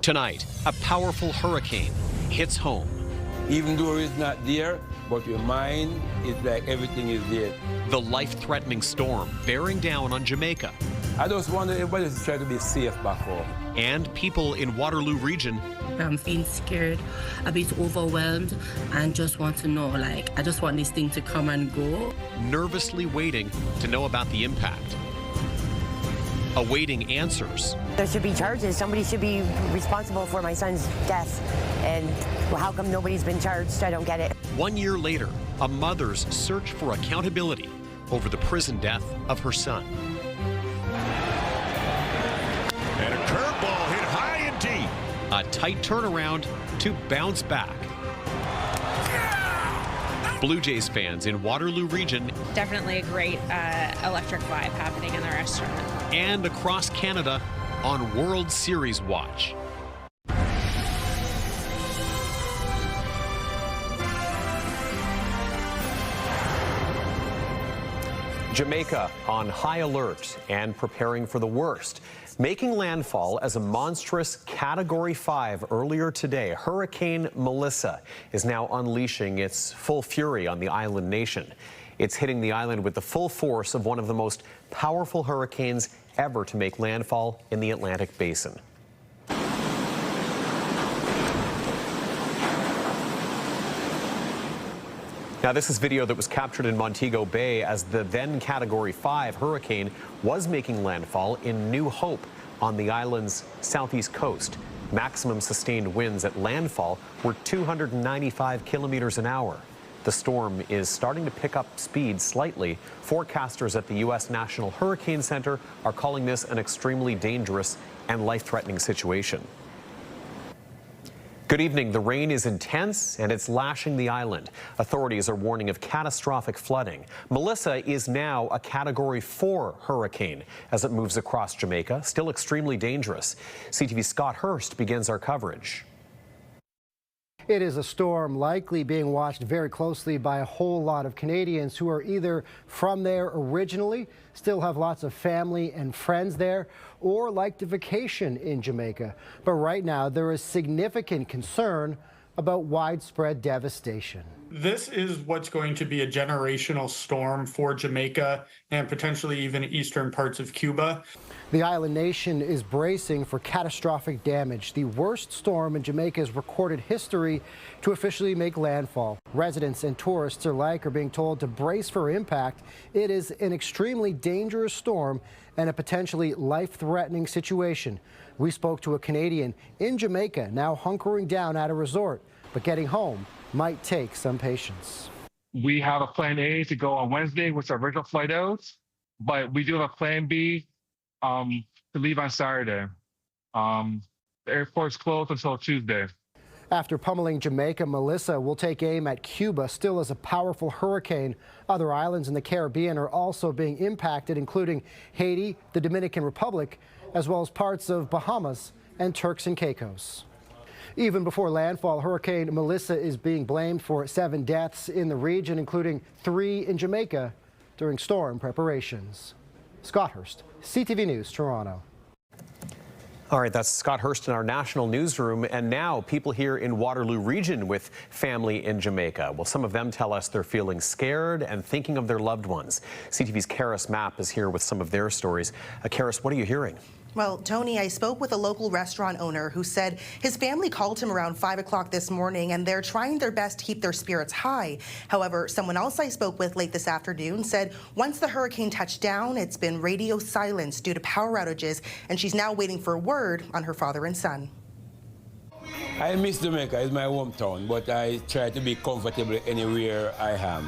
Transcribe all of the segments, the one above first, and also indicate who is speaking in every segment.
Speaker 1: Tonight, a powerful hurricane hits home.
Speaker 2: Even though it's not there, but your mind is like everything is there.
Speaker 1: The life-threatening storm bearing down on Jamaica.
Speaker 2: I just want everybody to try to be safe back home.
Speaker 1: And people in Waterloo Region.
Speaker 3: I'm feeling scared, a bit overwhelmed, and just want to know, I just want this thing to come and go.
Speaker 1: Nervously waiting to know about the impact. Awaiting answers.
Speaker 4: There should be charges. Somebody should be responsible for my son's death. And how come nobody's been charged? I don't get it.
Speaker 1: 1 year later, a mother's search for accountability over the prison death of her son.
Speaker 5: And a curveball hit high and deep.
Speaker 1: A tight turnaround to bounce back. Blue Jays fans in Waterloo Region.
Speaker 6: Definitely a great electric vibe happening in the restaurant.
Speaker 1: And across Canada on World Series watch. Jamaica on high alert and preparing for the worst. Making landfall as a monstrous Category 5 earlier today, Hurricane Melissa is now unleashing its full fury on the island nation. It's hitting the island with the full force of one of the most powerful hurricanes ever to make landfall in the Atlantic Basin. Now, this is video that was captured in Montego Bay as the then Category 5 hurricane was making landfall in New Hope on the island's southeast coast. Maximum sustained winds at landfall were 295 kilometers an hour. The storm is starting to pick up speed slightly. Forecasters at the U.S. National Hurricane Center are calling this an extremely dangerous and life-threatening situation. Good evening. The rain is intense and it's lashing the island. Authorities are warning of catastrophic flooding. Melissa is now a Category 4 hurricane as it moves across Jamaica, still extremely dangerous. CTV's Scott Hurst begins our coverage.
Speaker 7: It is a storm likely being watched very closely by a whole lot of Canadians who are either from there originally, still have lots of family and friends there, or like to vacation in Jamaica. But right now, there is significant concern about widespread devastation.
Speaker 8: This is what's going to be a generational storm for Jamaica and potentially even eastern parts of Cuba.
Speaker 7: The island nation is bracing for catastrophic damage, the worst storm in Jamaica's recorded history to officially make landfall. Residents and tourists alike are being told to brace for impact. It is an extremely dangerous storm and a potentially life-threatening situation. We spoke to a Canadian in Jamaica now hunkering down at a resort, but getting home might take some patience.
Speaker 9: We have a plan A to go on Wednesday, which is our original flight out, but we do have a plan B to leave on Saturday. The airport's closed until Tuesday.
Speaker 7: After pummeling Jamaica, Melissa will take aim at Cuba, still as a powerful hurricane. Other islands in the Caribbean are also being impacted, including Haiti, the Dominican Republic, as well as parts of Bahamas and Turks and Caicos. Even before landfall, Hurricane Melissa is being blamed for 7 deaths in the region, including 3 in Jamaica during storm preparations. Scott Hurst, CTV News, Toronto.
Speaker 1: All right, that's Scott Hurst in our national newsroom. And now people here in Waterloo Region with family in Jamaica. Well, some of them tell us they're feeling scared and thinking of their loved ones. CTV's Karis Mapp is here with some of their stories. Karis, what are you hearing?
Speaker 10: Well, Tony, I spoke with a local restaurant owner who said his family called him around 5 o'clock this morning and they're trying their best to keep their spirits high. However, someone else I spoke with late this afternoon said once the hurricane touched down, it's been radio silence due to power outages, and she's now waiting for word on her father and son.
Speaker 2: I miss Jamaica. It's my hometown, but I try to be comfortable anywhere I am.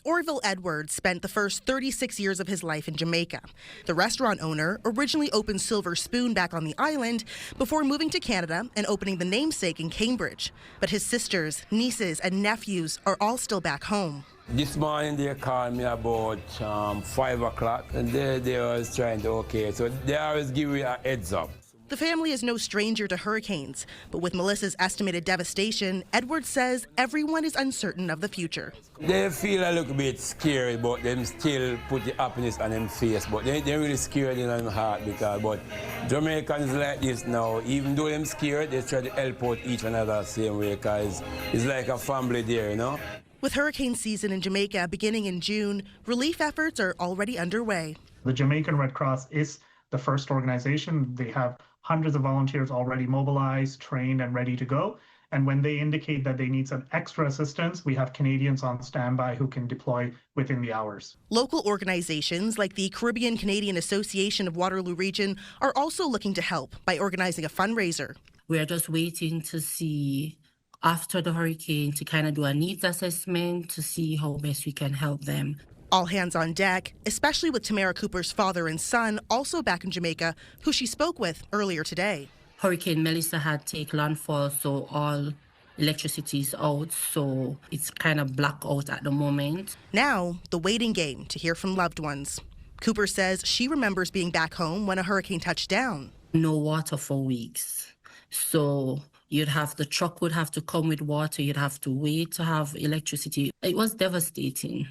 Speaker 10: Orville Edwards spent the first 36 years of his life in Jamaica. The restaurant owner originally opened Silver Spoon back on the island before moving to Canada and opening the namesake in Cambridge. But his sisters, nieces, and nephews are all still back home.
Speaker 2: This morning they called me about 5 o'clock and they was trying to, so they always give me a heads up.
Speaker 10: The family is no stranger to hurricanes, but with Melissa's estimated devastation, Edwards says everyone is uncertain of the future.
Speaker 2: They feel a little bit scary, but them still put the happiness on them face. But they're really scared in their heart because, but Jamaicans like this now, even though them scared, they try to help out each another the same way because it's like a family there, you know?
Speaker 10: With hurricane season in Jamaica beginning in June, relief efforts are already underway.
Speaker 11: The Jamaican Red Cross is the first organization. They have hundreds of volunteers already mobilized, trained, and ready to go. And when they indicate that they need some extra assistance, we have Canadians on standby who can deploy within the hours.
Speaker 10: Local organizations like the Caribbean Canadian Association of Waterloo Region are also looking to help by organizing a fundraiser.
Speaker 3: We are just waiting to see after the hurricane to kind of do a needs assessment to see how best we can help them.
Speaker 10: All hands on deck, especially with Tamara Cooper's father and son also back in Jamaica, who she spoke with earlier today.
Speaker 3: Hurricane Melissa had taken landfall, so all electricity is out, so it's kind of black out at the moment.
Speaker 10: Now, the waiting game to hear from loved ones. Cooper says she remembers being back home when a hurricane touched down.
Speaker 3: No water for weeks. So the truck would have to come with water, you'd have to wait to have electricity. It was devastating,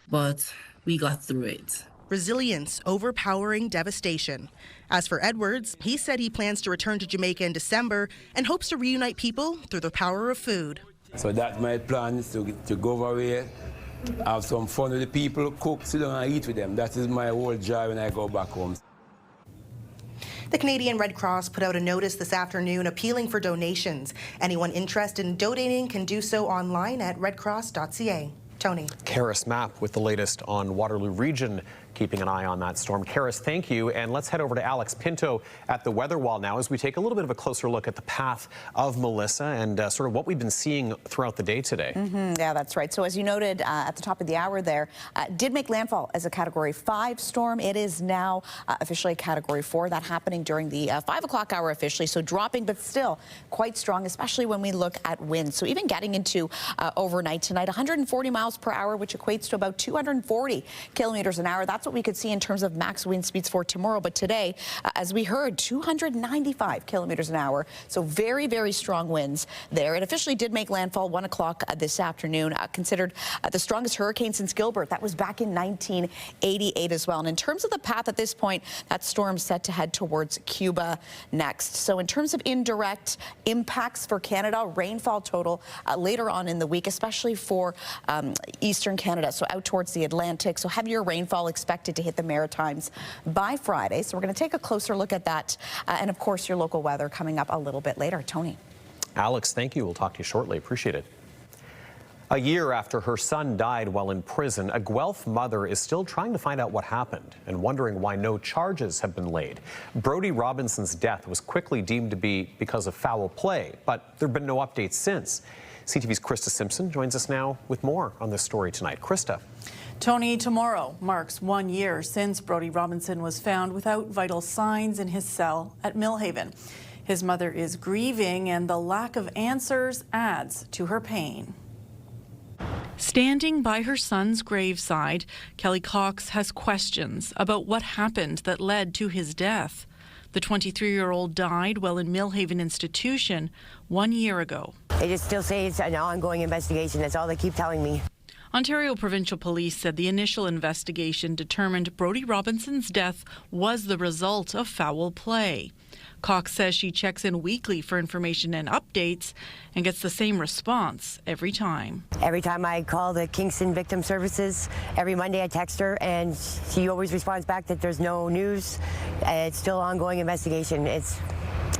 Speaker 3: but we got through it.
Speaker 10: Resilience overpowering devastation. As for Edwards, he said he plans to return to Jamaica in December and hopes to reunite people through the power of food.
Speaker 2: So that's my plan, is to go over here, have some fun with the people, cook, sit down and eat with them. That is my whole joy when I go back home.
Speaker 10: The Canadian Red Cross put out a notice this afternoon appealing for donations. Anyone interested in donating can do so online at redcross.ca. Tony.
Speaker 1: Karis Mapp with the latest on Waterloo Region, keeping an eye on that storm. Karis, thank you. And let's head over to Alex Pinto at the weather wall now as we take a little bit of a closer look at the path of Melissa and sort of what we've been seeing throughout the day today.
Speaker 12: Yeah, that's right. So as you noted at the top of the hour there, did make landfall as a Category 5 storm. It is now officially a Category 4. That happening during the 5 o'clock hour officially. So dropping, but still quite strong, especially when we look at winds. So even getting into overnight tonight, 140 miles per hour, which equates to about 240 kilometers an hour. That's what we could see in terms of max wind speeds for tomorrow. But today, as we heard, 295 kilometers an hour. So very, very strong winds there. It officially did make landfall 1 o'clock this afternoon, considered the strongest hurricane since Gilbert. That was back in 1988 as well. And in terms of the path at this point, that storm's set to head towards Cuba next. So in terms of indirect impacts for Canada, rainfall total later on in the week, especially for Eastern Canada, so out towards the Atlantic. So heavier rainfall expected to hit the Maritimes by Friday. So we're going to take a closer look at that. And of course, your local weather coming up a little bit later. Tony.
Speaker 1: Alex, thank you. We'll talk to you shortly. Appreciate it. A year after her son died while in prison, a Guelph mother is still trying to find out what happened and wondering why no charges have been laid. Brody Robinson's death was quickly deemed to be because of foul play, but there have been no updates since. CTV's Krista Simpson joins us now with more on this story tonight. Krista.
Speaker 13: Tony, tomorrow marks 1 year since Brody Robinson was found without vital signs in his cell at Millhaven. His mother is grieving, and the lack of answers adds to her pain. Standing by her son's graveside, Kelly Cox has questions about what happened that led to his death. The 23-year-old died while in Millhaven Institution 1 year ago.
Speaker 4: They just still say it's an ongoing investigation. That's all they keep telling me.
Speaker 13: Ontario Provincial Police said the initial investigation determined Brody Robinson's death was the result of foul play. Cox says she checks in weekly for information and updates and gets the same response every time.
Speaker 4: Every time I call the Kingston Victim Services, every Monday I text her and she always responds back that there's no news. It's still an ongoing investigation. It's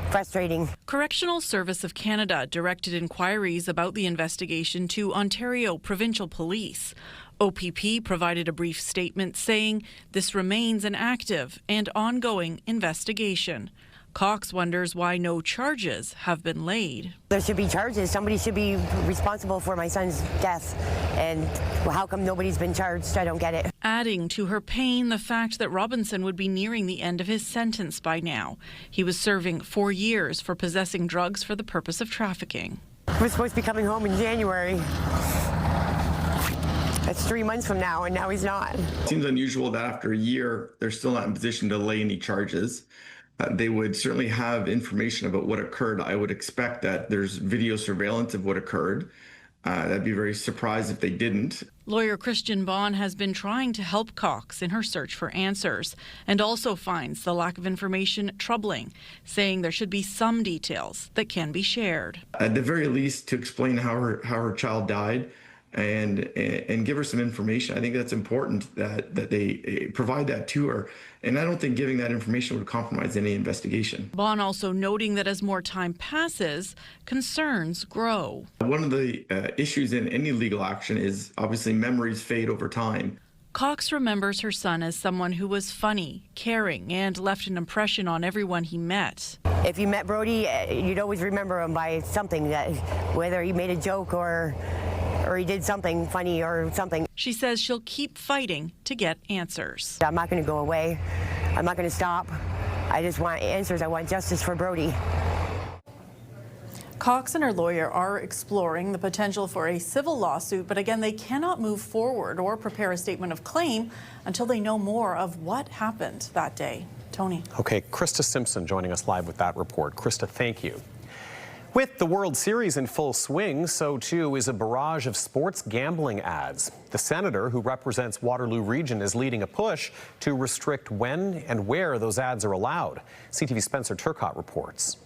Speaker 4: frustrating.
Speaker 13: Correctional Service of Canada directed inquiries about the investigation to Ontario Provincial Police. OPP provided a brief statement saying this remains an active and ongoing investigation. Cox wonders why no charges have been laid.
Speaker 4: There should be charges. Somebody should be responsible for my son's death. And how come nobody's been charged? I don't get it.
Speaker 13: Adding to her pain the fact that Robinson would be nearing the end of his sentence by now. He was serving 4 years for possessing drugs for the purpose of trafficking.
Speaker 4: We're supposed to be coming home in January. That's 3 months from now, and now he's not.
Speaker 14: It seems unusual that after a year, they're still not in position to lay any charges. they would certainly have information about what occurred. I would expect that there's video surveillance of what occurred. I'd be very surprised if they didn't.
Speaker 13: Lawyer Christian Bond has been trying to help Cox in her search for answers and also finds the lack of information troubling, saying there should be some details that can be shared.
Speaker 14: At the very least, to explain how her child died and give her some information. I think that's important that they provide that to her. And I don't think giving that information would compromise any investigation.
Speaker 13: Bond also noting that as more time passes, concerns grow.
Speaker 14: One of the issues in any legal action is obviously memories fade over time.
Speaker 13: Cox remembers her son as someone who was funny, caring, and left an impression on everyone he met.
Speaker 4: If you met Brody, you'd always remember him by something, that whether he made a joke or he did something funny or something.
Speaker 13: She says she'll keep fighting to get answers.
Speaker 4: I'm not going to go away. I'm not going to stop. I just want answers. I want justice for Brody.
Speaker 15: Cox and her lawyer are exploring the potential for a civil lawsuit, but again, they cannot move forward or prepare a statement of claim until they know more of what happened that day. Tony.
Speaker 1: Okay, Krista Simpson joining us live with that report. Krista, thank you. With the World Series in full swing, so too is a barrage of sports gambling ads. The senator who represents Waterloo Region is leading a push to restrict when and where those ads are allowed. CTV's Spencer Turcott reports.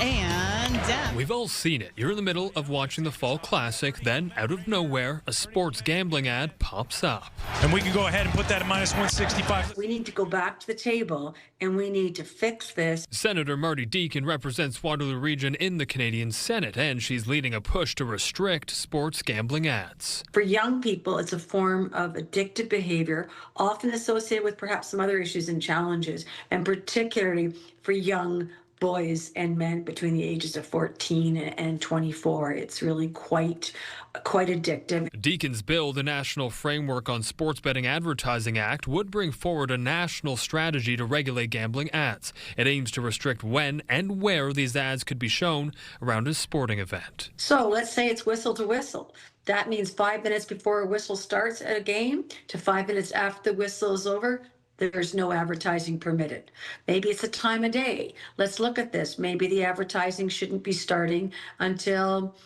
Speaker 16: And we've all seen it. You're in the middle of watching the Fall Classic, then out of nowhere, a sports gambling ad pops up.
Speaker 17: And we can go ahead and put that at -165.
Speaker 18: We need to go back to the table and we need to fix this.
Speaker 16: Senator Marty Deakin represents Waterloo Region in the Canadian Senate, and she's leading a push to restrict sports gambling ads.
Speaker 18: For young people, it's a form of addictive behavior, often associated with perhaps some other issues and challenges, and particularly for young boys and men between the ages of 14 and 24. It's really quite addictive.
Speaker 16: Deakin's bill, the National Framework on Sports Betting Advertising Act, would bring forward a national strategy to regulate gambling ads. It aims to restrict when and where these ads could be shown around a sporting event.
Speaker 18: So let's say it's whistle to whistle. That means 5 minutes before a whistle starts at a game to 5 minutes after the whistle is over. There's no advertising permitted. Maybe it's a time of day. Let's look at this. Maybe the advertising shouldn't be starting until,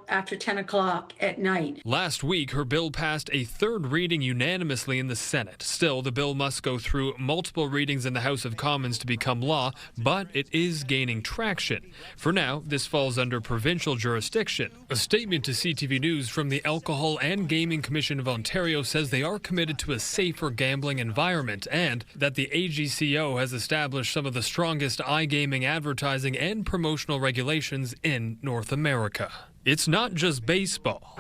Speaker 18: after 10 o'clock at night.
Speaker 16: Last week, her bill passed a third reading unanimously in the Senate. Still, the bill must go through multiple readings in the House of Commons to become law, but it is gaining traction. For now, this falls under provincial jurisdiction. A statement to CTV News from the Alcohol and Gaming Commission of Ontario says they are committed to a safer gambling environment, and that the AGCO has established some of the strongest iGaming advertising and promotional regulations in North America. It's not just baseball.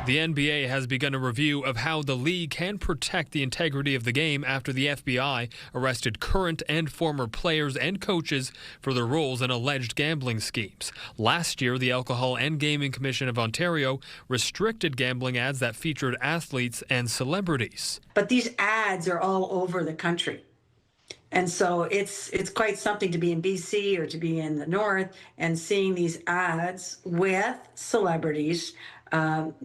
Speaker 16: The NBA has begun a review of how the league can protect the integrity of the game after the FBI arrested current and former players and coaches for their roles in alleged gambling schemes. Last year, the Alcohol and Gaming Commission of Ontario restricted gambling ads that featured athletes and celebrities.
Speaker 18: But these ads are all over the country. And so it's quite something to be in BC or to be in the North and seeing these ads with celebrities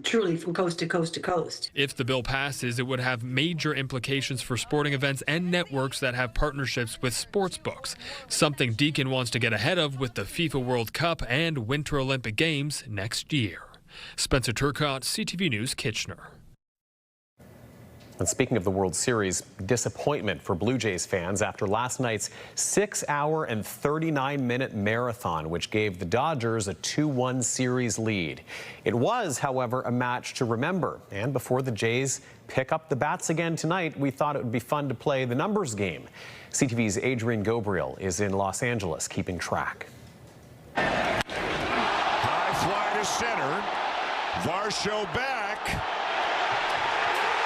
Speaker 18: truly from coast to coast to coast.
Speaker 16: If the bill passes, it would have major implications for sporting events and networks that have partnerships with sports books, something Deakin wants to get ahead of with the FIFA World Cup and Winter Olympic Games next year. Spencer Turcott, CTV News Kitchener.
Speaker 1: And speaking of the World Series, disappointment for Blue Jays fans after last night's 6-hour and 39-minute marathon, which gave the Dodgers a 2-1 series lead. It was, however, a match to remember. And before the Jays pick up the bats again tonight, we thought it would be fun to play the numbers game. CTV's Adrian Gobriel is in Los Angeles keeping track.
Speaker 5: High fly to center. Varsho back.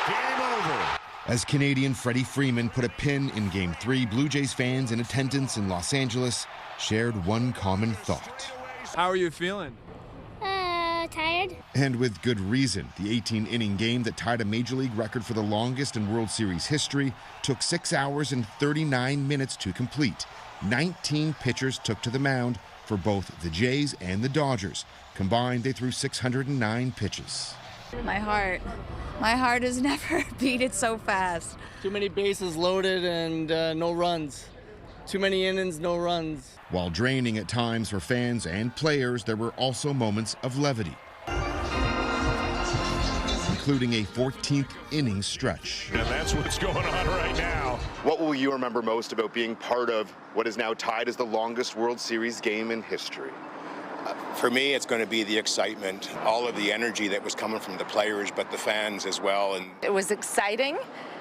Speaker 5: Game over.
Speaker 19: As Canadian Freddie Freeman put a pin in Game 3, Blue Jays fans in attendance in Los Angeles shared one common thought.
Speaker 20: How are you feeling?
Speaker 19: Tired. And with good reason. The 18-inning game that tied a Major League record for the longest in World Series history took 6 hours and 39 minutes to complete. 19 pitchers took to the mound for both the Jays and the Dodgers. Combined, they threw 609 pitches.
Speaker 21: My heart has never beaten so fast.
Speaker 22: Too many bases loaded and no runs.
Speaker 20: too many innings, no runs.
Speaker 19: While draining at times for fans and players, there were also moments of levity, including a 14th inning stretch.
Speaker 5: And that's what's going on right now.
Speaker 22: What will you remember most about being part of what is now tied as the longest World Series game in history?
Speaker 23: For me, it's going to be the excitement, all of the energy that was coming from the players, but the fans as well. And
Speaker 24: it was exciting,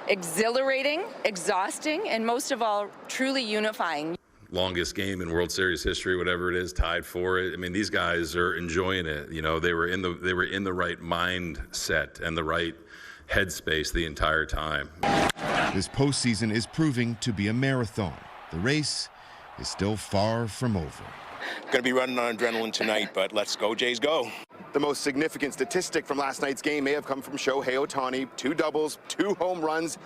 Speaker 24: exhilarating, exhausting, and most of all, truly unifying.
Speaker 25: Longest game in World Series history, whatever it is, tied for it. I mean, these guys are enjoying it. You know, they were in the right mindset and the right headspace the entire time.
Speaker 19: This postseason is proving to be a marathon. The race is still far from over.
Speaker 23: Going to be running on adrenaline tonight, but let's go, Jays, go.
Speaker 22: The most significant statistic from last night's game may have come from Shohei Ohtani. 2 doubles, 2 home runs,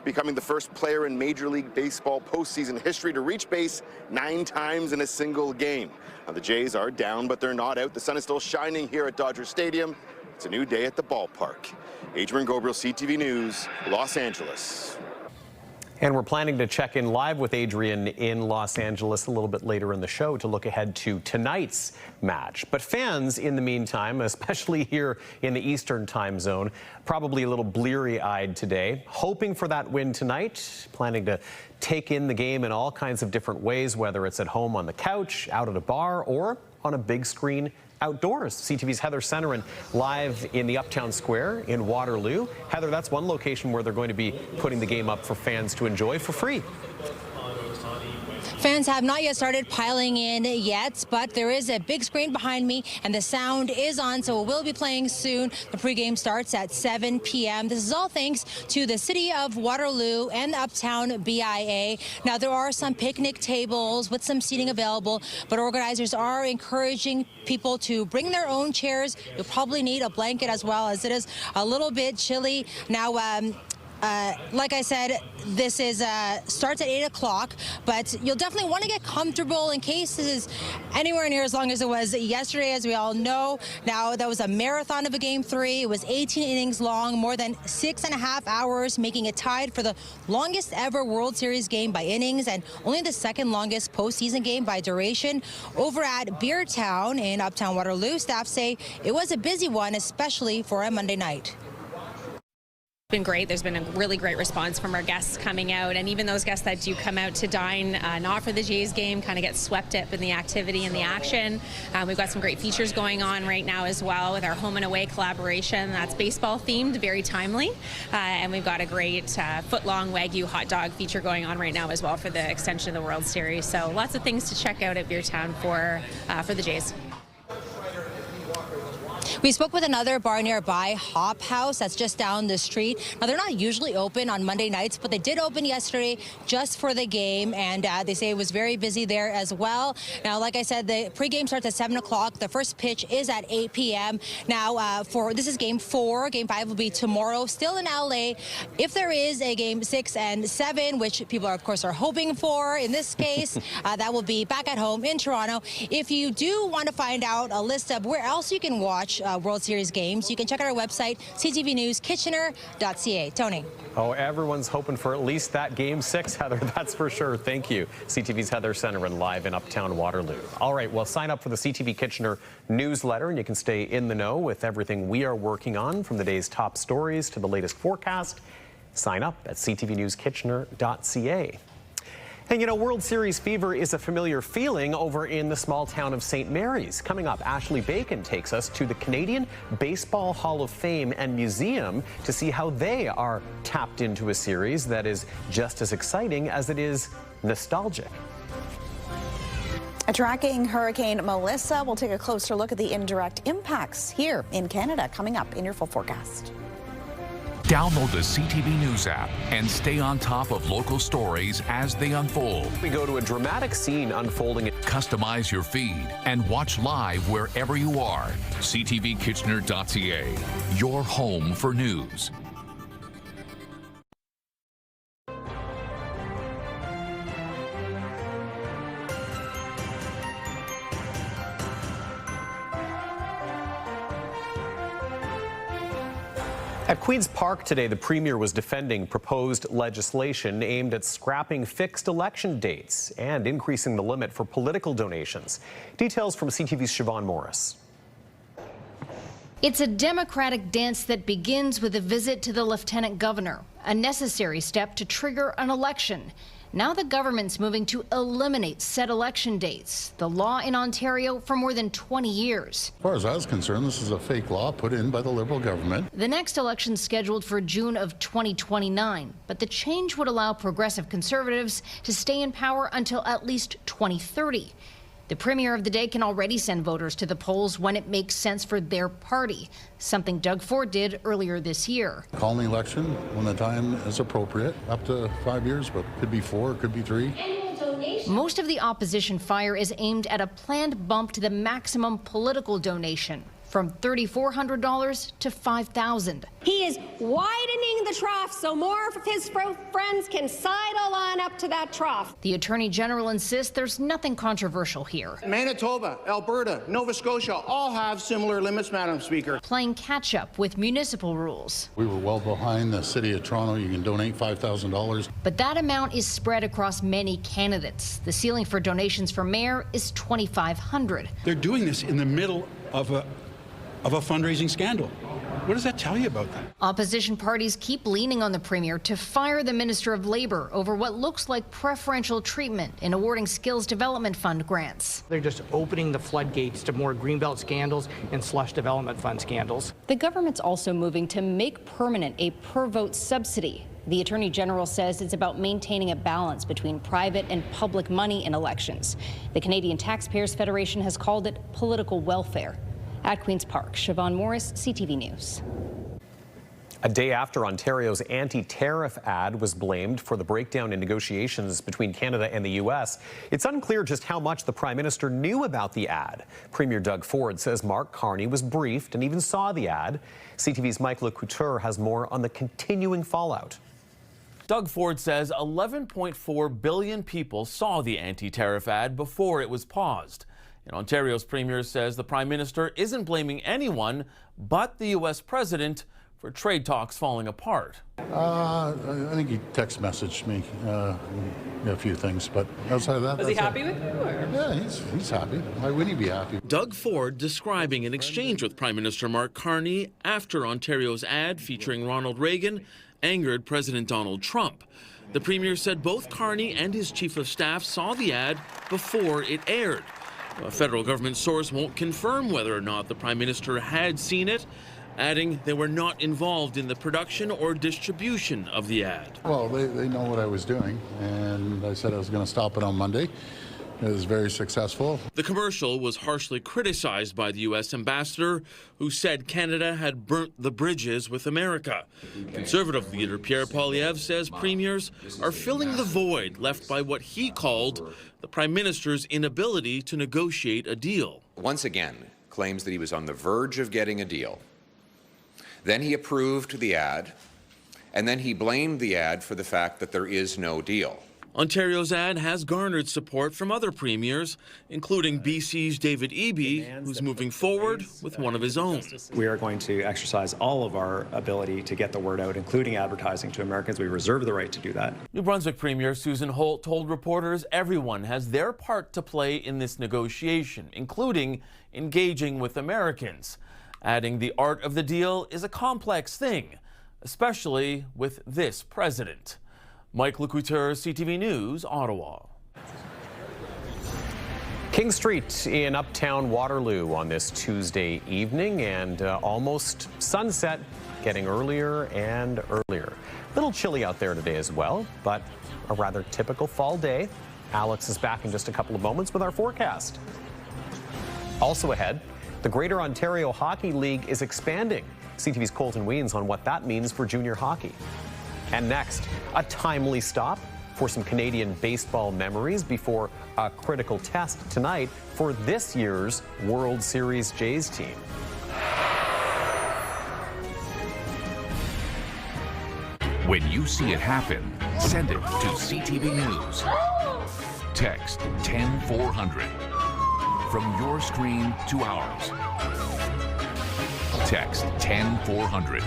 Speaker 22: becoming the first player in Major League Baseball postseason history to reach base 9 times in a single game. Now, the Jays are down, but they're not out. The sun is still shining here at Dodger Stadium. It's a new day at the ballpark. Adrian Gobriel, CTV News, Los Angeles.
Speaker 1: And we're planning to check in live with Adrian in Los Angeles a little bit later in the show to look ahead to tonight's match. But fans, in the meantime, especially here in the Eastern time zone, probably a little bleary-eyed today, hoping for that win tonight, planning to take in the game in all kinds of different ways, whether it's at home on the couch, out at a bar, or on a big screen outdoors. CTV's Heather Centerin live in the Uptown Square in Waterloo. Heather, that's one location where they're going to be putting the game up for fans to enjoy for free.
Speaker 26: Fans have not yet started piling in yet, but there is a big screen behind me and the sound is on, so it will be playing soon. The pregame starts at 7 p.m. This is all thanks to the City of Waterloo and the Uptown BIA. Now, there are some picnic tables with some seating available, but organizers are encouraging people to bring their own chairs. You'll probably need a blanket as well, as it is a little bit chilly. Now, like I said, this is starts at 8 o'clock, but you'll definitely want to get comfortable in case this is anywhere near as long as it was yesterday, as we all know. Now, that was a marathon of a Game 3. It was 18 innings long, more than 6.5 hours, making it tied for the longest ever World Series game by innings and only the second longest postseason game by duration. Over at Beertown in Uptown Waterloo, staff say it was a busy one, especially for a Monday night.
Speaker 6: Been great. There's been a really great response from our guests coming out, and even those guests that do come out to dine, not for the Jays game, kind of get swept up in the activity and the action. We've got some great features going on right now as well with our home and away collaboration. That's baseball themed, very timely, and we've got a great foot-long Wagyu hot dog feature going on right now as well for the extension of the World Series. So lots of things to check out at Beertown for the Jays.
Speaker 26: We spoke with another bar nearby, Hop House, that's just down the street. Now, they're not usually open on Monday nights, but they did open yesterday just for the game, and they say it was very busy there as well. Now, like I said, the pregame starts at 7 o'clock. The first pitch is at 8 p.m. Now, this is Game 4. Game 5 will be tomorrow, still in LA. If there is a Game 6 and 7, which people, of course, are hoping for in this case, that will be back at home in Toronto. If you do want to find out a list of where else you can watch World Series games, you can check out our website, CTV News Kitchener.ca. Tony.
Speaker 1: Oh, everyone's hoping for at least that Game 6, Heather, that's for sure. Thank you. CTV's Heather Centerin live in Uptown Waterloo. All right, well, sign up for the CTV Kitchener newsletter, and you can stay in the know with everything we are working on, from the day's top stories to the latest forecast. Sign up at ctvnewskitchener.ca. And you know, World Series fever is a familiar feeling over in the small town of St. Mary's. Coming up, Ashley Bacon takes us to the Canadian Baseball Hall of Fame and Museum to see how they are tapped into a series that is just as exciting as it is nostalgic.
Speaker 12: Tracking Hurricane Melissa, we'll take a closer look at the indirect impacts here in Canada, coming up in your full forecast.
Speaker 27: Download the CTV News app and stay on top of local stories as they unfold.
Speaker 1: We go to a dramatic scene unfolding.
Speaker 27: Customize your feed and watch live wherever you are. CTVKitchener.ca, your home for news.
Speaker 1: At Queen's Park today, the Premier was defending proposed legislation aimed at scrapping fixed election dates and increasing the limit for political donations. Details from CTV's Siobhan Morris.
Speaker 2: It's a Democratic dance that begins with a visit to the Lieutenant Governor, a necessary step to trigger an election. Now the government's moving to eliminate set election dates, the law in Ontario for more than 20 years.
Speaker 3: As far as I was concerned, this is a fake law put in by the Liberal government.
Speaker 2: The next election scheduled for June of 2029, but the change would allow progressive Conservatives to stay in power until at least 2030. The Premier of the day can already send voters to the polls when it makes sense for their party, something Doug Ford did earlier this year.
Speaker 3: Call an election when the time is appropriate, up to 5 years, but could be 4, could be 3.
Speaker 2: Most of the opposition fire is aimed at a planned bump to the maximum political donation, from $3,400 to $5,000.
Speaker 7: He is widening the trough so more of his friends can sidle on up to that trough.
Speaker 2: The Attorney General insists there's nothing controversial here.
Speaker 8: Manitoba, Alberta, Nova Scotia all have similar limits, Madam Speaker.
Speaker 2: Playing catch-up with municipal rules.
Speaker 3: We were well behind the City of Toronto. You can donate $5,000.
Speaker 2: But that amount is spread across many candidates. The ceiling for donations for mayor is $2,500.
Speaker 9: They're doing this in the middle of a fundraising scandal. What does that tell you about that?
Speaker 2: Opposition parties keep leaning on the Premier to fire the Minister of Labour over what looks like preferential treatment in awarding Skills Development Fund grants.
Speaker 10: They're just opening the floodgates to more Greenbelt scandals and slush development fund scandals.
Speaker 2: The government's also moving to make permanent a per-vote subsidy. The Attorney General says it's about maintaining a balance between private and public money in elections. The Canadian Taxpayers Federation has called it political welfare. At Queen's Park, Siobhan Morris, CTV News.
Speaker 1: A day after Ontario's anti-tariff ad was blamed for the breakdown in negotiations between Canada and the U.S., it's unclear just how much the Prime Minister knew about the ad. Premier Doug Ford says Mark Carney was briefed and even saw the ad. CTV's Mike Lecouture has more on the continuing fallout.
Speaker 11: Doug Ford says 11.4 billion people saw the anti-tariff ad before it was paused. And Ontario's Premier says the Prime Minister isn't blaming anyone but the U.S. President for trade talks falling apart.
Speaker 3: I think he text messaged me a few things, but outside of that...
Speaker 28: Was he happy with you? Or?
Speaker 3: Yeah, he's happy. Why wouldn't he be happy?
Speaker 11: Doug Ford describing an exchange with Prime Minister Mark Carney after Ontario's ad featuring Ronald Reagan angered President Donald Trump. The Premier said both Carney and his Chief of Staff saw the ad before it aired. A federal government source won't confirm whether or not the Prime Minister had seen it, adding they were not involved in the production or distribution of the ad.
Speaker 3: Well, they know what I was doing, and I said I was going to stop it on Monday. It was very successful.
Speaker 11: The commercial was harshly criticized by the U.S. ambassador, who said Canada had burnt the bridges with America. Conservative leader Pierre Poilievre says premiers are filling the void left by what he called the Prime Minister's inability to negotiate a deal.
Speaker 29: Once again, claims that he was on the verge of getting a deal. Then he approved the ad, and then he blamed the ad for the fact that there is no deal.
Speaker 11: Ontario's ad has garnered support from other premiers, including BC's David Eby, who's moving forward with one of his own.
Speaker 30: We are going to exercise all of our ability to get the word out, including advertising to Americans. We reserve the right to do that.
Speaker 11: New Brunswick Premier Susan Holt told reporters everyone has their part to play in this negotiation, including engaging with Americans, adding the art of the deal is a complex thing, especially with this president. Mike Lecouture, CTV News, Ottawa.
Speaker 1: King Street in uptown Waterloo on this Tuesday evening, and almost sunset, getting earlier and earlier. A little chilly out there today as well, but a rather typical fall day. Alex is back in just a couple of moments with our forecast. Also ahead, the Greater Ontario Hockey League is expanding. CTV's Colton Weens on what that means for junior hockey. And next, a timely stop for some Canadian baseball memories before a critical test tonight for this year's World Series Jays team.
Speaker 27: When you see it happen, send it to CTV News. Text 10400. From your screen to ours. Text 10400.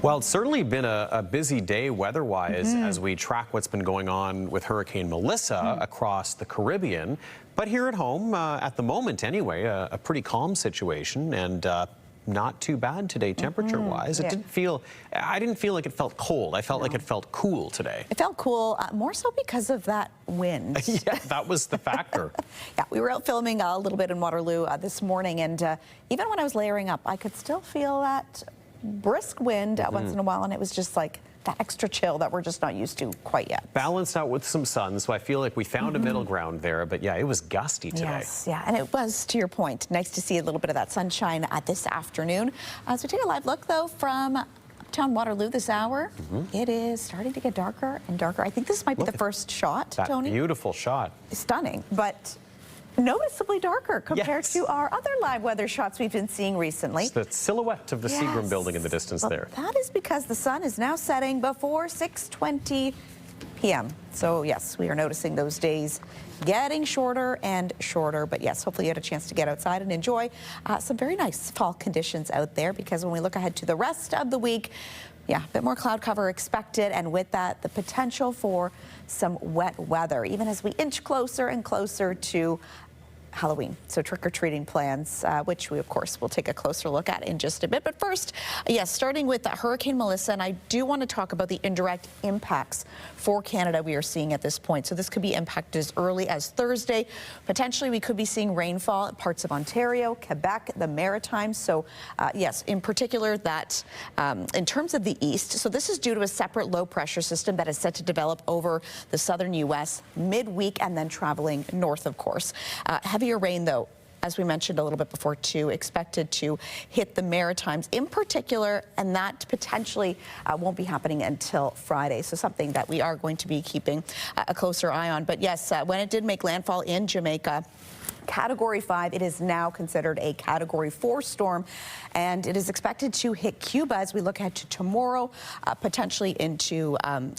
Speaker 1: Well, it's certainly been a busy day weather-wise as we track what's been going on with Hurricane Melissa across the Caribbean. But here at home, at the moment anyway, a pretty calm situation and not too bad today temperature-wise. It didn't feel, I didn't feel like it felt cold. I felt like it felt cool today.
Speaker 12: It felt cool, more so because of that wind.
Speaker 1: Yeah, that was the factor.
Speaker 12: Yeah, we were out filming a little bit in Waterloo this morning, and even when I was layering up, I could still feel that brisk wind once in a while, and it was just like that extra chill that we're just not used to quite yet.
Speaker 1: Balanced out with some sun, so I feel like we found a middle ground there, but yeah, it was gusty today.
Speaker 12: Yes, yeah, and it was, to your point, nice to see a little bit of that sunshine this afternoon. So we take a live look, though, from uptown Waterloo this hour. It is starting to get darker and darker. I think this might be the first shot, Tony.
Speaker 1: Beautiful shot.
Speaker 12: Stunning, but noticeably darker compared to our other live weather shots we've been seeing recently.
Speaker 1: It's the silhouette of the Seagram building in the distance there.
Speaker 12: That is because the sun is now setting before 6:20 p.m. So yes, we are noticing those days getting shorter and shorter. But yes, hopefully you had a chance to get outside and enjoy some very nice fall conditions out there, because when we look ahead to the rest of the week, yeah, a bit more cloud cover expected, and with that, the potential for some wet weather, even as we inch closer and closer to Halloween. So trick-or-treating plans, which we, of course, will take a closer look at in just a bit. But first, yes, starting with Hurricane Melissa, and I do want to talk about the indirect impacts for Canada we are seeing at this point. So this could be impacted as early as Thursday. Potentially, we could be seeing rainfall in parts of Ontario, Quebec, the Maritimes. So, yes, in particular, that in terms of the east. So this is due to a separate low-pressure system that is set to develop over the southern U.S. midweek and then traveling north, of course. Heavier rain, though, as we mentioned a little bit before, too, expected to hit the Maritimes in particular, and that potentially won't be happening until Friday. So something that we are going to be keeping a closer eye on. But yes, when it did make landfall in Jamaica, Category 5, it is now considered a Category 4 storm, and it is expected to hit Cuba as we look ahead to tomorrow, potentially into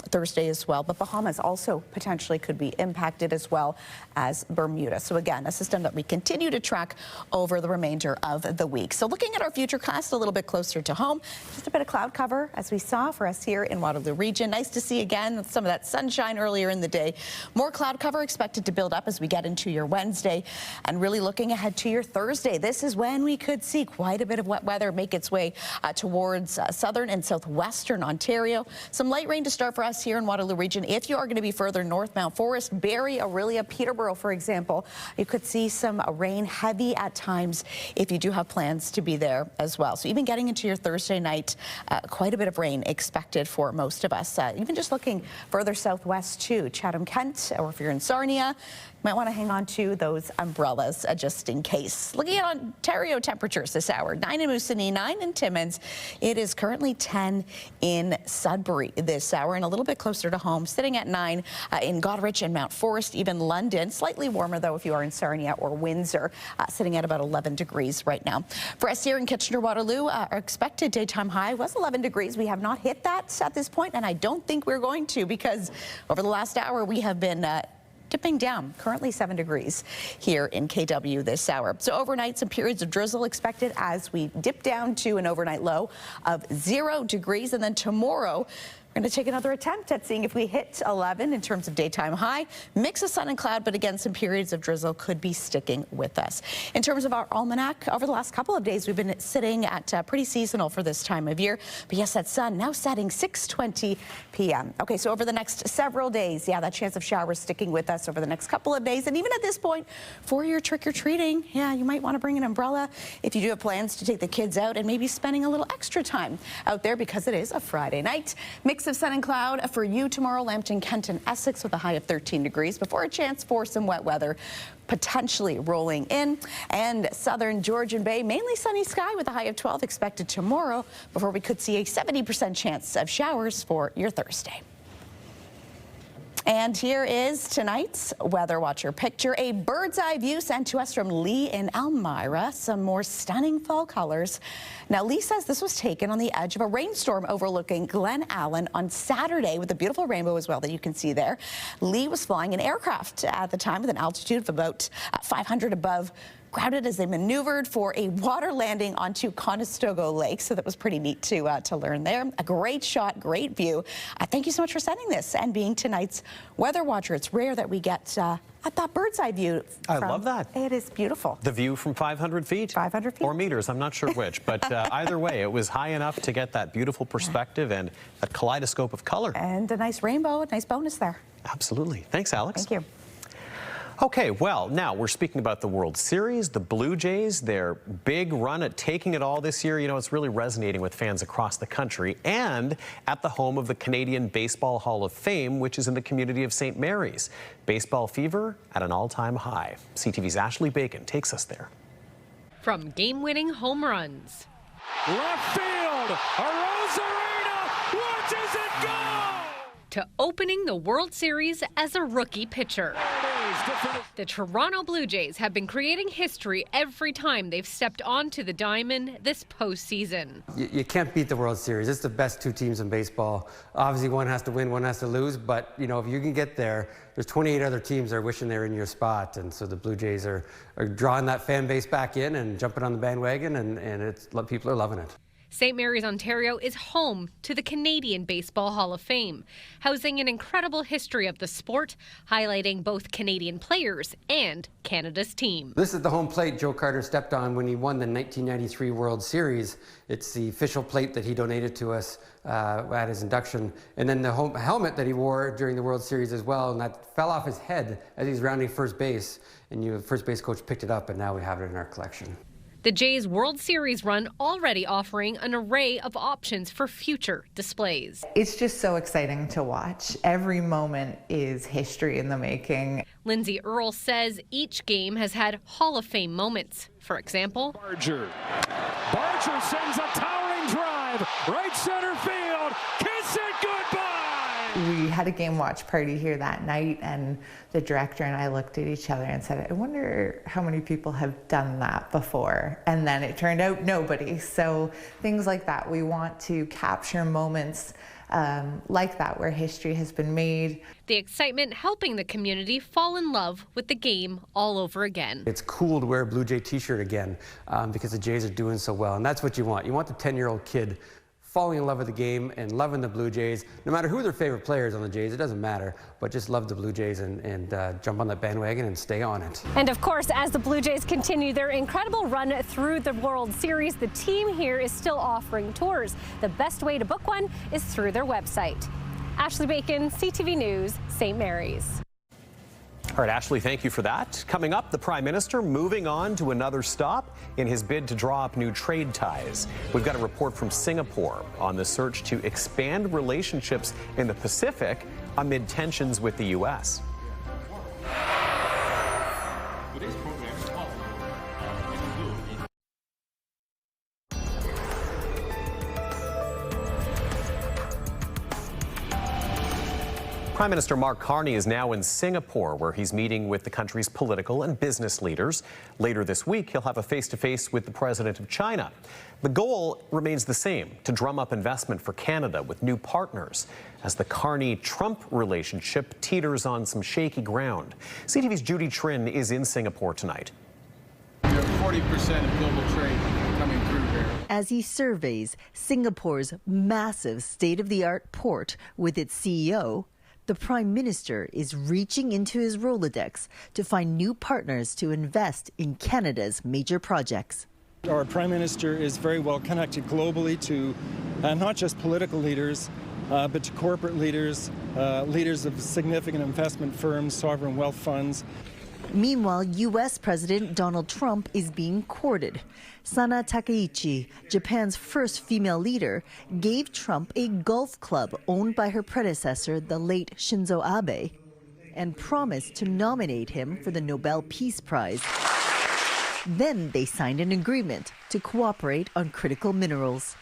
Speaker 12: Thursday as well. But Bahamas also potentially could be impacted, as well as Bermuda. So again, a system that we continue to track over the remainder of the week. So looking at our futurecast a little bit closer to home, just a bit of cloud cover as we saw for us here in Waterloo Region. Nice to see again some of that sunshine earlier in the day. More cloud cover expected to build up as we get into your Wednesday. And really looking ahead to your Thursday, this is when we could see quite a bit of wet weather make its way towards southern and southwestern Ontario. Some light rain to start for us here in Waterloo Region. If you are going to be further north, Mount Forest, Barrie, Orillia, Peterborough, for example, you could see some rain, heavy at times, if you do have plans to be there as well. So even getting into your Thursday night, quite a bit of rain expected for most of us. Even just looking further southwest too, Chatham, Kent, or if you're in Sarnia, might want to hang on to those umbrellas just in case. Looking at Ontario temperatures this hour, 9 in Moosonee, 9 in Timmins. It is currently 10 in Sudbury this hour, and a little bit closer to home, sitting at 9 in Goderich and Mount Forest, even London. Slightly warmer, though, if you are in Sarnia or Windsor, sitting at about 11 degrees right now. For us here in Kitchener-Waterloo, our expected daytime high was 11 degrees. We have not hit that at this point, and I don't think we're going to, because over the last hour, we have been dipping down, currently 7 degrees here in KW this hour. So overnight, some periods of drizzle expected as we dip down to an overnight low of 0 degrees. And then tomorrow, we're going to take another attempt at seeing if we hit 11 in terms of daytime high. Mix of sun and cloud, but again, some periods of drizzle could be sticking with us. In terms of our almanac, over the last couple of days, we've been sitting at pretty seasonal for this time of year. But yes, that sun now setting 6:20 p.m. Okay, so over the next several days, yeah, that chance of showers sticking with us over the next couple of days. And even at this point, for your trick-or-treating, yeah, you might want to bring an umbrella if you do have plans to take the kids out and maybe spending a little extra time out there, because it is a Friday night. Mix of sun and cloud for you tomorrow, Lambton, Kent, and Essex with a high of 13 degrees before a chance for some wet weather potentially rolling in. And southern Georgian Bay, mainly sunny sky with a high of 12 expected tomorrow before we could see a 70% chance of showers for your Thursday. And here is tonight's Weather Watcher picture, a bird's eye view sent to us from Lee in Elmira. Some more stunning fall colors. Now, Lee says this was taken on the edge of a rainstorm overlooking Glen Allen on Saturday with a beautiful rainbow as well that you can see there. Lee was flying an aircraft at the time with an altitude of about 500 above grounded as they maneuvered for a water landing onto Conestoga Lake. So that was pretty neat to learn there. A great shot, great view. Thank you so much for sending this and being tonight's Weather Watcher. It's rare that we get at that bird's eye view.
Speaker 1: I love that.
Speaker 12: It is beautiful.
Speaker 1: The view from 500 feet?
Speaker 12: 500 feet.
Speaker 1: Or meters, I'm not sure which. But either way, it was high enough to get that beautiful perspective and a kaleidoscope of color.
Speaker 12: And a nice rainbow, a nice bonus there.
Speaker 1: Absolutely. Thanks, Alex.
Speaker 12: Thank you.
Speaker 1: Okay, well, now we're speaking about the World Series, the Blue Jays, their big run at taking it all this year. You know, it's really resonating with fans across the country and at the home of the Canadian Baseball Hall of Fame, which is in the community of St. Mary's. Baseball fever at an all-time high. CTV's Ashley Bacon takes us there.
Speaker 4: From game-winning home runs. Left field, Arozarena watches it go! To opening the World Series as a rookie pitcher. The Toronto Blue Jays have been creating history every time they've stepped onto the diamond this postseason.
Speaker 13: You can't beat the World Series. It's the best two teams in baseball. Obviously, one has to win, one has to lose, but you know, if you can get there, there's 28 other teams that are wishing they're in your spot, and so the Blue Jays are drawing that fan base back in and jumping on the bandwagon, and people are loving it.
Speaker 4: St. Mary's, Ontario is home to the Canadian Baseball Hall of Fame, housing an incredible history of the sport, highlighting both Canadian players and Canada's team.
Speaker 13: This is the home plate Joe Carter stepped on when he won the 1993 World Series. It's the official plate that he donated to us at his induction, and then the helmet that he wore during the World Series as well, and that fell off his head as he was rounding first base, and the first base coach picked it up, and now we have it in our collection.
Speaker 4: The Jays' World Series run already offering an array of options for future displays.
Speaker 14: It's just so exciting to watch. Every moment is history in the making.
Speaker 4: Lindsay Earle says each game has had Hall of Fame moments. For example,
Speaker 15: Barger sends a towering drive, right center field, kiss it goodbye!
Speaker 14: We had a game watch party here that night, and the director and I looked at each other and said, I wonder how many people have done that before. And then it turned out nobody. So things like that, we want to capture moments like that where history has been made.
Speaker 4: The excitement helping the community fall in love with the game all over again.
Speaker 13: It's cool to wear a Blue Jay t-shirt again because the Jays are doing so well, and that's what you want. You want the 10-year-old kid falling in love with the game and loving the Blue Jays. No matter who their favorite players on the Jays, it doesn't matter, but just love the Blue Jays and jump on that bandwagon and stay on it.
Speaker 16: And of course, as the Blue Jays continue their incredible run through the World Series, the team here is still offering tours. The best way to book one is through their website. Ashley Bacon, CTV News, St. Mary's.
Speaker 1: All right, Ashley, thank you for that. Coming up, the Prime Minister moving on to another stop in his bid to draw up new trade ties. We've got a report from Singapore on the search to expand relationships in the Pacific amid tensions with the U.S. Prime Minister Mark Carney is now in Singapore, where he's meeting with the country's political and business leaders. Later this week, he'll have a face-to-face with the president of China. The goal remains the same, to drum up investment for Canada with new partners, as the Carney-Trump relationship teeters on some shaky ground. CTV's Judy Trin is in Singapore tonight.
Speaker 17: 40% of global trade coming through here.
Speaker 18: As he surveys Singapore's massive state-of-the-art port with its CEO, the Prime Minister is reaching into his Rolodex to find new partners to invest in Canada's major projects.
Speaker 20: Our Prime Minister is very well connected globally to not just political leaders, but to corporate leaders, leaders of significant investment firms, sovereign wealth funds.
Speaker 18: Meanwhile, U.S. President Donald Trump is being courted. Sana Takaichi, Japan's first female leader, gave Trump a golf club owned by her predecessor, the late Shinzo Abe, and promised to nominate him for the Nobel Peace Prize. Then they signed an agreement to cooperate on critical minerals.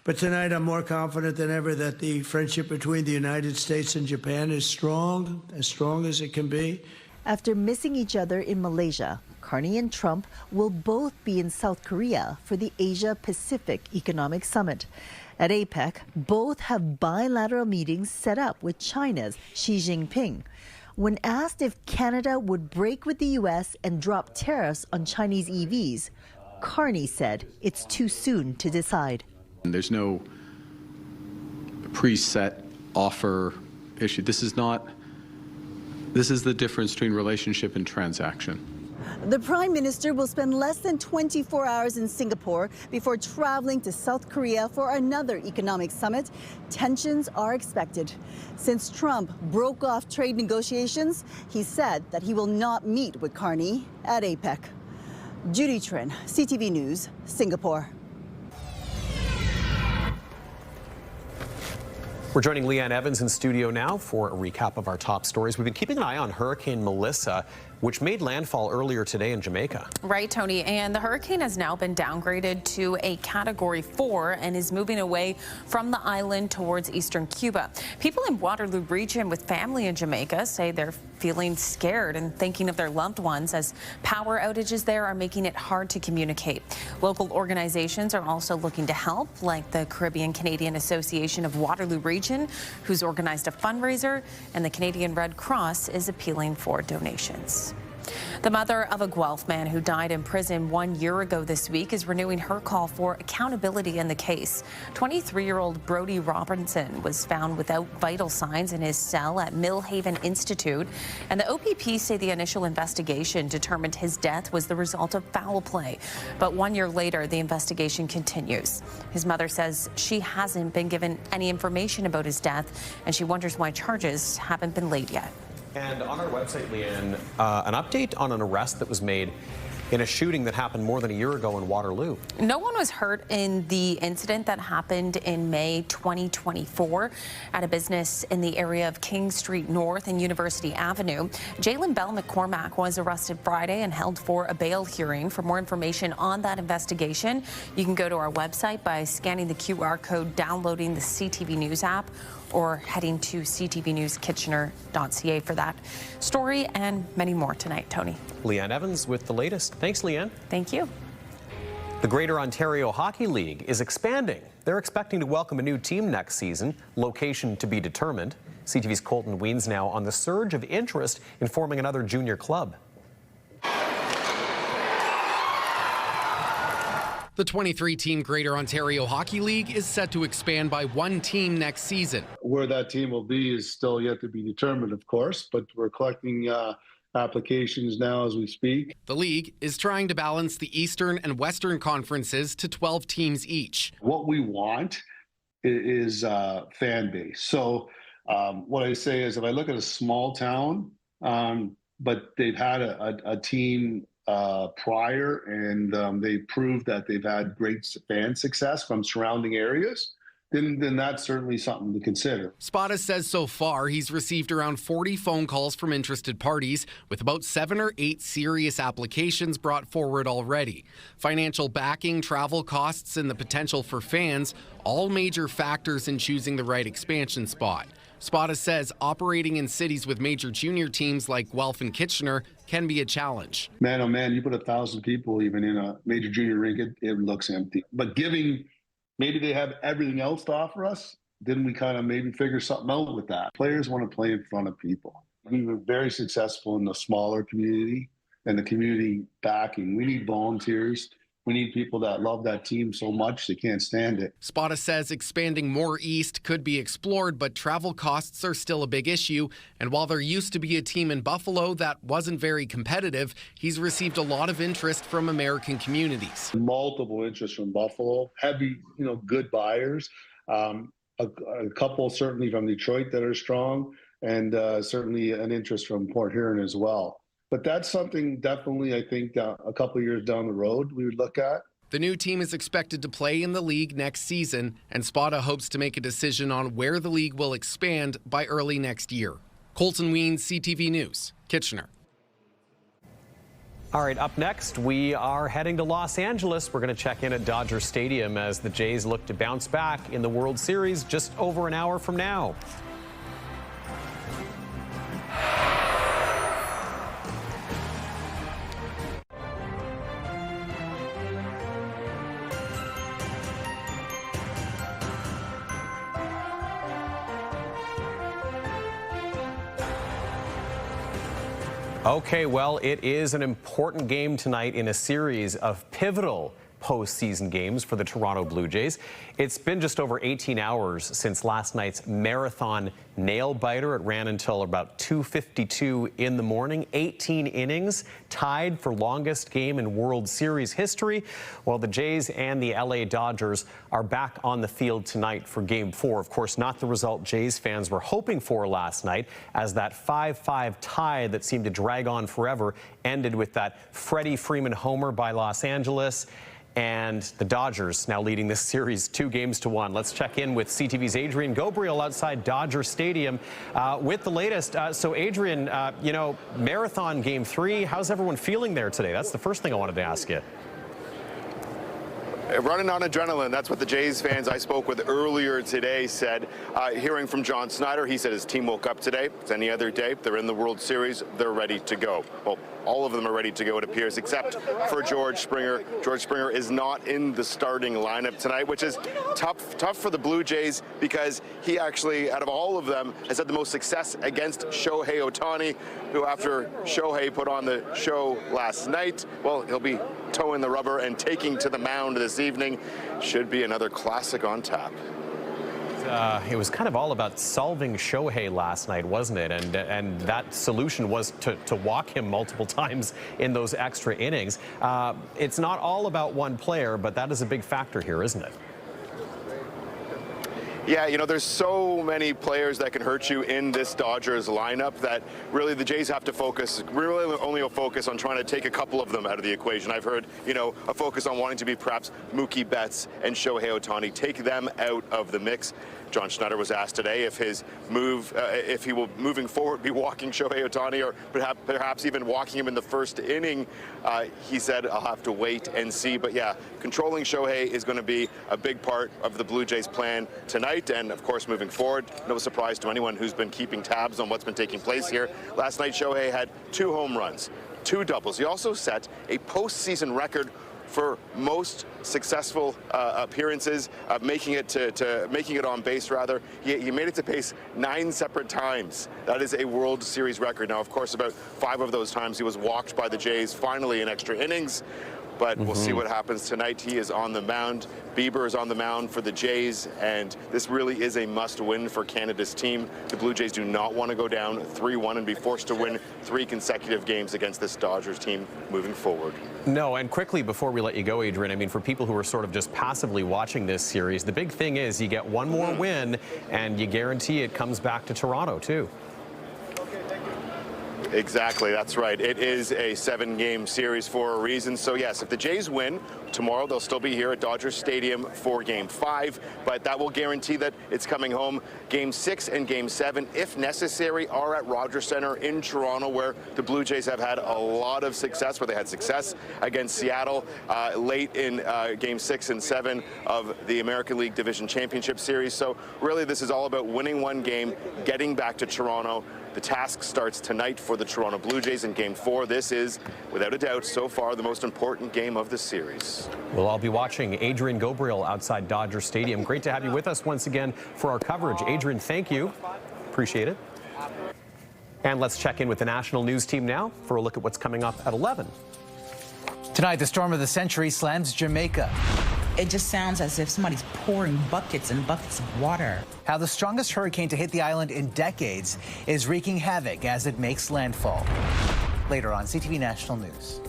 Speaker 5: But tonight I'm more confident than ever that the friendship between the United States and Japan is strong as it can be.
Speaker 18: After missing each other in Malaysia, Carney and Trump will both be in South Korea for the Asia-Pacific Economic Summit. At APEC, both have bilateral meetings set up with China's Xi Jinping. When asked if Canada would break with the U.S. and drop tariffs on Chinese EVs, Carney said it's too soon to decide.
Speaker 6: There's no preset offer issue. This is the difference between relationship and transaction.
Speaker 19: The Prime Minister will spend less than 24 hours in Singapore before traveling to South Korea for another economic summit. Tensions are expected. Since Trump broke off trade negotiations, he said that he will not meet with Carney at APEC. Judy Trin, CTV News, Singapore.
Speaker 1: We're joining Leanne Evans in studio now for a recap of our top stories. We've been keeping an eye on Hurricane Melissa, which made landfall earlier today in Jamaica.
Speaker 21: Right, Tony, and the hurricane has now been downgraded to a Category 4 and is moving away from the island towards eastern Cuba. People in Waterloo Region with family in Jamaica say they're feeling scared and thinking of their loved ones as power outages there are making it hard to communicate. Local organizations are also looking to help, like the Caribbean Canadian Association of Waterloo Region, who's organized a fundraiser, and the Canadian Red Cross is appealing for donations. The mother of a Guelph man who died in prison 1 year ago this week is renewing her call for accountability in the case. 23-year-old Brody Robinson was found without vital signs in his cell at Millhaven Institute, and the OPP say the initial investigation determined his death was the result of foul play. But 1 year later, the investigation continues. His mother says she hasn't been given any information about his death, and she wonders why charges haven't been laid yet.
Speaker 1: And on our website, Leanne, an update on an arrest that was made in a shooting that happened more than a year ago in Waterloo.
Speaker 21: No one was hurt in the incident that happened in May 2024 at a business in the area of King Street North and University Avenue. Jalen Bell McCormack was arrested Friday and held for a bail hearing. For more information on that investigation, you can go to our website by scanning the QR code, downloading the CTV News app, or heading to ctvnewskitchener.ca for that story and many more tonight, Tony.
Speaker 1: Leanne Evans with the latest. Thanks, Leanne.
Speaker 21: Thank you.
Speaker 1: The Greater Ontario Hockey League is expanding. They're expecting to welcome a new team next season, location to be determined. CTV's Colton Weens now on the surge of interest in forming another junior club.
Speaker 22: The 23-team Greater Ontario Hockey League is set to expand by one team next season.
Speaker 23: Where that team will be is still yet to be determined, of course, but we're collecting applications now as we speak.
Speaker 22: The league is trying to balance the Eastern and Western conferences to 12 teams each.
Speaker 23: What we want is fan base. So what I say is if I look at a small town, but they've had a team prior, and they proved that they've had great fan success from surrounding areas, then that's certainly something to consider.
Speaker 22: Spada says so far he's received around 40 phone calls from interested parties, with about 7 or 8 serious applications brought forward already. Financial backing, travel costs, and the potential for fans, all major factors in choosing the right expansion spot. Spada says operating in cities with major junior teams like Guelph and Kitchener can be a challenge.
Speaker 23: Man, oh man, you put 1,000 people even in a major junior rink, it looks empty. But maybe they have everything else to offer us, then we kind of maybe figure something out with that. Players want to play in front of people. We were very successful in the smaller community and the community backing. We need volunteers. We need people that love that team so much they can't stand it.
Speaker 22: Spada says expanding more east could be explored, but travel costs are still a big issue. And while there used to be a team in Buffalo that wasn't very competitive, he's received a lot of interest from American communities.
Speaker 23: Multiple interest from Buffalo, heavy, good buyers. A couple certainly from Detroit that are strong, and certainly an interest from Port Huron as well. But that's something definitely, I think, a couple of years down the road we would look at.
Speaker 22: The new team is expected to play in the league next season, and Spada hopes to make a decision on where the league will expand by early next year. Colton Weens, CTV News, Kitchener.
Speaker 1: All right, up next, we are heading to Los Angeles. We're going to check in at Dodger Stadium as the Jays look to bounce back in the World Series just over an hour from now. Okay, well, it is an important game tonight in a series of pivotal postseason games for the Toronto Blue Jays. It's been just over 18 hours since last night's marathon nail-biter. It ran until about 2:52 in the morning. 18 innings, tied for longest game in World Series history. Well, the Jays and the LA Dodgers are back on the field tonight for Game 4. Of course, not the result Jays fans were hoping for last night, as that 5-5 tie that seemed to drag on forever ended with that Freddie Freeman homer by Los Angeles. And the Dodgers now leading this series 2-1. Let's check in with CTV's Adrian Gabriel outside Dodger Stadium with the latest. So Adrian, you know, marathon Game 3, how's everyone feeling there today? That's the first thing I wanted to ask you.
Speaker 2: Running on adrenaline. That's what the Jays fans I spoke with earlier today said. Hearing from John Snyder, he said his team woke up today. It's any other day. They're in the World Series. They're ready to go. Well, all of them are ready to go, it appears, except for George Springer. George Springer is not in the starting lineup tonight, which is tough for the Blue Jays because he actually, out of all of them, has had the most success against Shohei Ohtani, who after Shohei put on the show last night, well, he'll be toeing the rubber and taking to the mound this evening. Should be another classic on tap.
Speaker 1: It was kind of all about solving Shohei last night, wasn't it? And that solution was to walk him multiple times in those extra innings. It's not all about one player, but that is a big factor here, isn't it?
Speaker 2: Yeah, you know, there's so many players that can hurt you in this Dodgers lineup that really the Jays have to focus, really only a focus on trying to take a couple of them out of the equation. I've heard, you know, a focus on wanting to be perhaps Mookie Betts and Shohei Ohtani, take them out of the mix. John Schneider was asked today if his move, if he will moving forward be walking Shohei Ohtani or perhaps even walking him in the first inning. He said, I'll have to wait and see. But yeah, controlling Shohei is going to be a big part of the Blue Jays plan tonight. And of course, moving forward, no surprise to anyone who's been keeping tabs on what's been taking place here. Last night, Shohei had 2 home runs, 2 doubles. He also set a postseason record for most successful appearances, making it on base rather. He made it to base 9 separate times. That is a World Series record. Now, of course, about 5 of those times he was walked by the Jays, finally in extra innings. But we'll see what happens tonight. He is on the mound. Bieber is on the mound for the Jays, and this really is a must-win for Canada's team. The Blue Jays do not want to go down 3-1 and be forced to win 3 consecutive games against this Dodgers team moving forward.
Speaker 1: No, and quickly before we let you go, Adrian, I mean, for people who are sort of just passively watching this series, the big thing is you get one more win, and you guarantee it comes back to Toronto, too.
Speaker 2: Exactly, that's right. It is a 7-game series for a reason. So yes, if the Jays win tomorrow, they'll still be here at Dodger Stadium for Game 5, but that will guarantee that it's coming home. Game 6 and Game 7, if necessary, are at Rogers Centre in Toronto, where the Blue Jays have had a lot of success, where they had success against Seattle late in Game 6 and 7 of the American League Division Championship Series. So really, this is all about winning one game, getting back to Toronto. The task starts tonight for the Toronto Blue Jays in Game 4. This is, without a doubt, so far the most important game of the series.
Speaker 1: Well, I'll be watching Adrian Gabriel outside Dodger Stadium. Great to have you with us once again for our coverage. Adrian, thank you. Appreciate it. And let's check in with the national news team now for a look at what's coming up at 11.
Speaker 3: Tonight, the storm of the century slams Jamaica.
Speaker 7: It just sounds as if somebody's pouring buckets and buckets of water.
Speaker 3: How the strongest hurricane to hit the island in decades is wreaking havoc as it makes landfall. Later on CTV National News.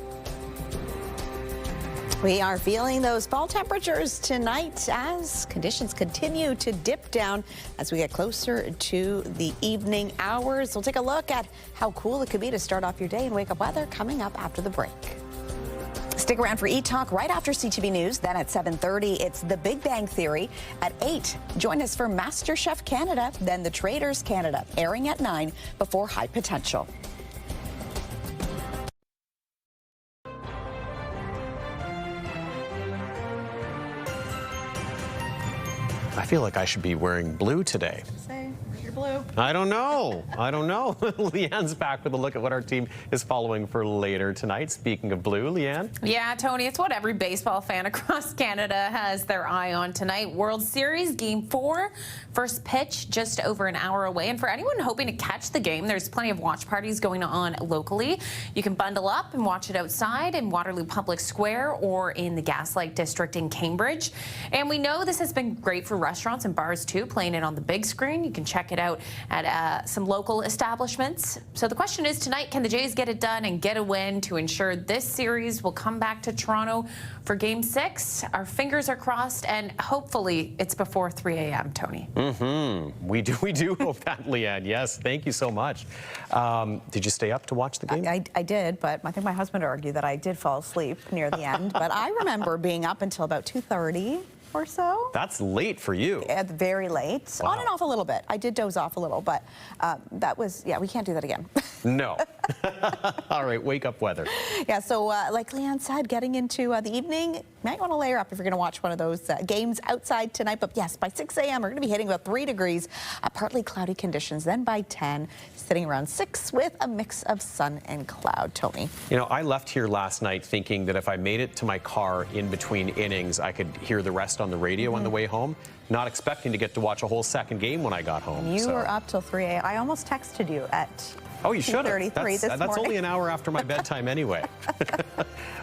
Speaker 12: We are feeling those fall temperatures tonight as conditions continue to dip down as we get closer to the evening hours. We'll take a look at how cool it could be to start off your day and wake up weather coming up after the break. Stick around for Eat Talk right after CTV News. Then at 7:30, it's The Big Bang Theory. At 8, join us for MasterChef Canada, then The Traders Canada, airing at 9 before High Potential.
Speaker 1: I feel like I should be wearing blue today.
Speaker 12: Say, you're blue.
Speaker 1: I don't know. Leanne's back with a look at what our team is following for later tonight. Speaking of blue, Leanne.
Speaker 21: Yeah, Tony, it's what every baseball fan across Canada has their eye on tonight. World Series Game 4, first pitch just over an hour away. And for anyone hoping to catch the game, there's plenty of watch parties going on locally. You can bundle up and watch it outside in Waterloo Public Square or in the Gaslight District in Cambridge. And we know this has been great for restaurants and bars too, playing it on the big screen. You can check it out at some local establishments. So the question is tonight, can the Jays get it done and get a win to ensure this series will come back to Toronto for Game 6? Our fingers are crossed, and hopefully it's before 3 a.m., Tony.
Speaker 1: We do hope that, Leanne. Yes, thank you so much. Did you stay up to watch the game?
Speaker 12: I did, but I think my husband argued that I did fall asleep near the end. But I remember being up until about 2:30 or so.
Speaker 1: That's late for you.
Speaker 12: Very late.
Speaker 1: Wow.
Speaker 12: On and off a little bit. I did doze off a little, but that was, yeah, we can't do that again.
Speaker 1: No. All right, wake up weather.
Speaker 12: Yeah, so like Leanne said, getting into the evening, you might want to layer up if you're going to watch one of those games outside tonight. But yes, by 6 a.m., we're going to be hitting about 3 degrees, partly cloudy conditions. Then by 10, sitting around 6 with a mix of sun and cloud. Tony.
Speaker 1: You know, I left here last night thinking that if I made it to my car in between innings, I could hear the rest on the radio on the way home. Not expecting to get to watch a whole second game when I got home.
Speaker 12: You were up till 3 a.m. I almost texted you at
Speaker 1: you should have.
Speaker 12: That's
Speaker 1: only an hour after my bedtime anyway.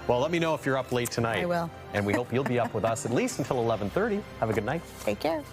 Speaker 1: Well, let me know if you're up late tonight.
Speaker 12: I will.
Speaker 1: And we hope you'll be up with us at least until 11:30. Have a good night.
Speaker 12: Take care.